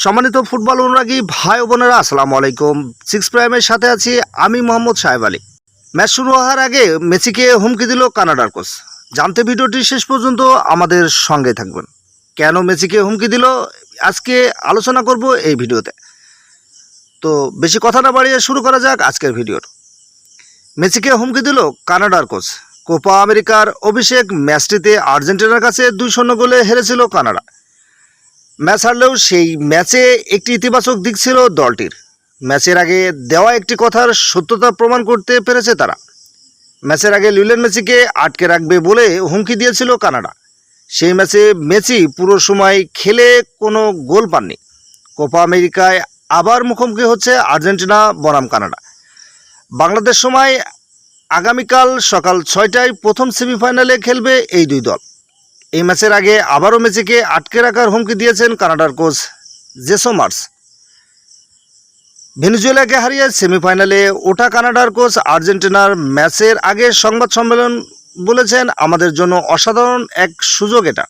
সম্মানিত ফুটবল অনুরাগী ভাই ও বোনেরা, আসসালামু আলাইকুম। সিক্স প্রাইমের সাথে আছি আমি মোহাম্মদ সাহেব আলী। ম্যাচ শুরু হওয়ার আগে মেসিকে হুমকি দিল কানাডার কোচ। জানতে ভিডিওটি শেষ পর্যন্ত আমাদের সঙ্গে থাকবেন। কেন মেসিকে হুমকি দিল আজকে আলোচনা করব এই ভিডিওতে। তো বেশি কথা না বাড়িয়ে শুরু করা যাক আজকের ভিডিওর। মেসিকে হুমকি দিল কানাডার কোচ। কোপা আমেরিকার অভিষেক ম্যাচটিতে আর্জেন্টিনার কাছে 2-0 গোলে হেরেছিল কানাডা। ম্যাচ হারলেও সেই ম্যাচে একটি ইতিবাচক দিক ছিল দলটির। ম্যাচের আগে দেওয়া একটি কথার সত্যতা প্রমাণ করতে পেরেছে তারা। ম্যাচের আগে লিওনেল মেসিকে আটকে রাখবে বলে হুমকি দিয়েছিল কানাডা। সেই ম্যাচে মেসি পুরো সময় খেলে কোনো গোল পাননি। কোপা আমেরিকায় আবার মুখোমুখি হচ্ছে আর্জেন্টিনা বনাম কানাডা। বাংলাদেশ সময় আগামীকাল সকাল 6টায় প্রথম সেমিফাইনালে খেলবে এই দুই দল। এই ম্যাচের আগে আবারও মেসিকে আটকে রাখার হুমকি দিয়েছেন কানাডার কোচ জেসো মার্স। ভেনেজুয়েলাকে হারিয়ে সেমিফাইনালে ওঠা কানাডার কোচ আর্জেন্টিনার ম্যাচের আগে সংবাদ সম্মেলন বলেছেন, আমাদের জন্য অসাধারণ এক সুযোগ এটা।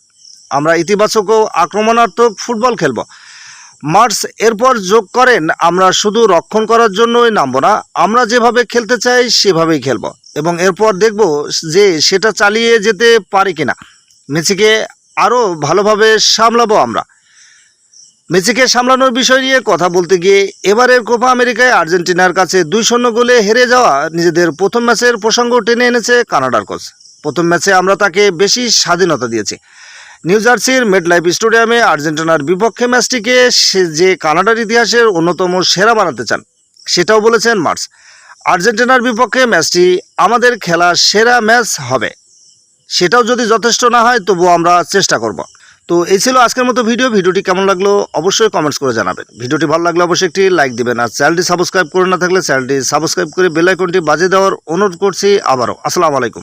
আমরা ইতিবাচক ও আক্রমণাত্মক ফুটবল খেলব। মার্স এরপর যোগ করেন, আমরা শুধু রক্ষণ করার জন্যই নামব না, আমরা যেভাবে খেলতে চাই সেভাবেই খেলব এবং এরপর দেখব যে সেটা চালিয়ে যেতে পারি কিনা। মেসিকে আরও ভালোভাবে সামলাবো আমরা। মেসিকে সামলানোর বিষয় নিয়ে কথা বলতে গিয়ে এবারের কোপা আমেরিকায় আর্জেন্টিনার কাছে 2-0 গোলে হেরে যাওয়া নিজেদের প্রথম ম্যাচের প্রসঙ্গ টেনে এনেছে কানাডার কোচ। প্রথম ম্যাচে আমরা তাকে বেশি স্বাধীনতা দিয়েছি। নিউ জার্সির মেটলাইফ স্টেডিয়ামে আর্জেন্টিনার বিপক্ষে ম্যাচটিকে যে কানাডার ইতিহাসের অন্যতম সেরা বানাতে চান সেটাও বলেছেন মার্স। আর্জেন্টিনার বিপক্ষে ম্যাচটি আমাদের খেলা সেরা ম্যাচ হবে, সেটাও যদি যথেষ্ট না হয় তবুও আমরা চেষ্টা করব। তো এই ছিল আজকের মতো ভিডিওটি কেমন লাগলো অবশ্যই কমেন্টস করে জানাবেন। ভিডিওটি ভালো লাগলে অবশ্যই একটি লাইক দিবেন, আর চ্যানেলটি সাবস্ক্রাইব করে না থাকলে চ্যানেলটি সাবস্ক্রাইব করে বেল আইকনটি বাজিয়ে দেওয়ার অনুরোধ করছি। আবারও আসসালামু আলাইকুম।